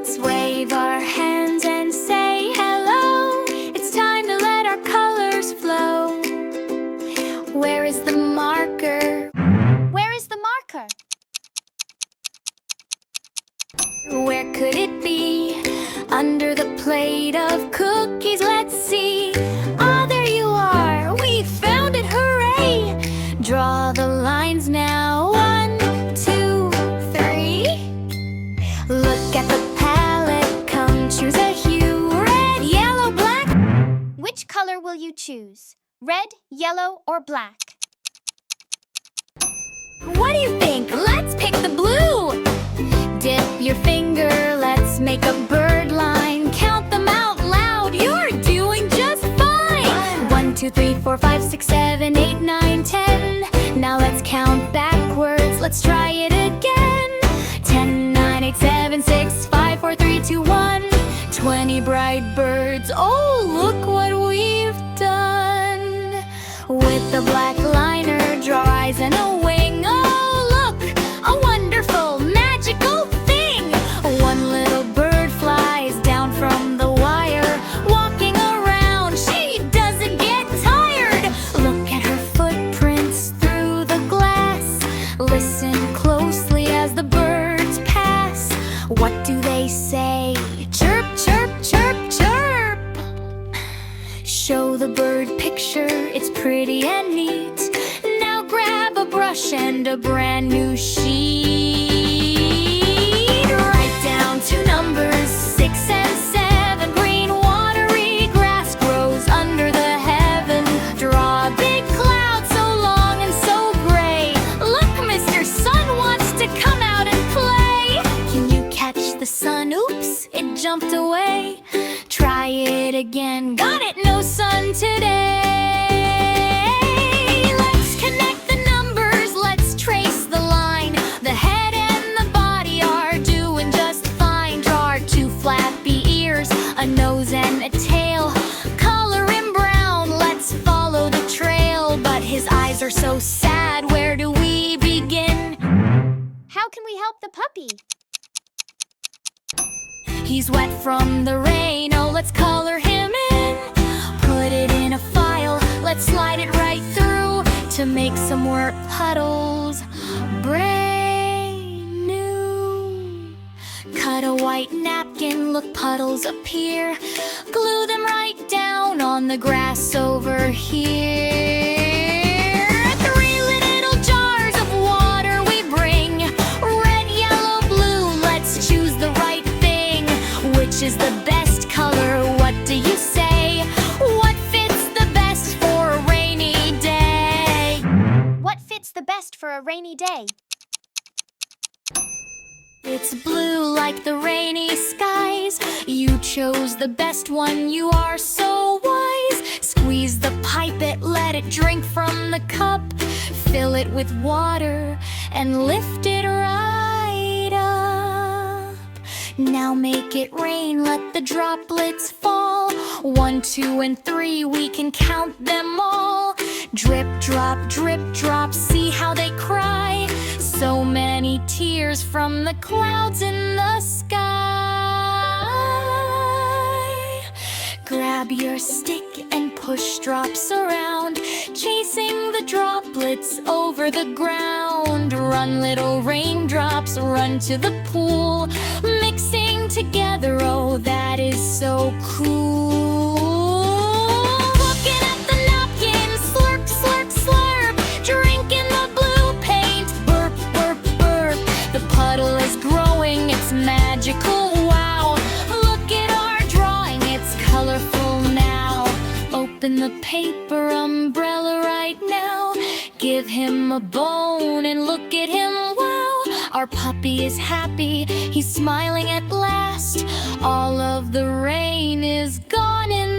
Let's wave our hands and say hello. It's time to let our colors flow. Where is the marker? Where is the marker? Where could it be? Under the plate of cookies, let's see. Ah, there you are, we found it, hooray! Draw the lines now, 1, 2, 3. Look at the palette, come choose a hue. Red, yellow, black. Which color will you choose? Red, yellow, or black? What do you think? Let's pick the blue. Dip your finger, let's make a bird line. Count them out loud, you're doing just fine. 1, 2, 3, 4, 5, 6, 7, 8, 9, 10. Now let's count backwards, let's try it again. 10, 9, 8, 7, 6, 5, 4, 3, 2, 1. 20 bright birds, oh look what we've done. With the black liner, draw eyes and a wing. Oh look, a wonderful magical thing. One little bird flies down from the wire, walking around, she doesn't get tired. Look at her footprints through the glass. Listen closely as the birds pass. What do they say? Chirp, chirp, chirp, chirp. Show the bird picture, it's pretty and neat. Now grab a brush and a brand new sheet. Write down 2 numbers, 6 and 7. Green watery grass grows under the heaven. Draw a big cloud so long and so gray. Look, Mr. Sun wants to come out and play. Can you catch the sun? Oops, it jumped away. Try it again. Got it, no sun today. Let's connect the numbers, let's trace the line. The head and the body are doing just fine. Draw our 2 flappy ears, a nose and a tail. Color him brown, let's follow the trail. But his eyes are so sad, where do we begin? How can we help the puppy? He's wet from the rain, oh let's color him in. Put it in a file, let's slide it right through to make some more puddles brand new. Cut a white napkin, look, puddles appear. Glue them right down on the grass over here. 3 little jars of water we bring. Red, yellow, blue, let's choose the right thing. Which is the best color? What do you say? What fits the best for a rainy day? What fits the best for a rainy day? It's blue like the rainy skies. You chose the best one, you are so wise. Squeeze the pipette, let it drink from the cup. Fill it with water and lift it right up. Now make it rain, let the droplets fall. 1, 2, and 3, we can count them all. Drip, drop, see how they cry. So many tears from the clouds in the sky. Grab your stick and push drops around, chasing the droplets over the ground. Run, little raindrops, run to the pool, mixing together, oh that is so cool. Looking at the napkin, slurp, slurp, slurp. Drinking the blue paint, burp, burp, burp. The puddle is growing, it's magical, wow. Look at our drawing, it's colorful now. Open the paper umbrella right now. Give him a bone and look at him, wow. Our puppy is happy, he's smiling at last. All of the rain is gone in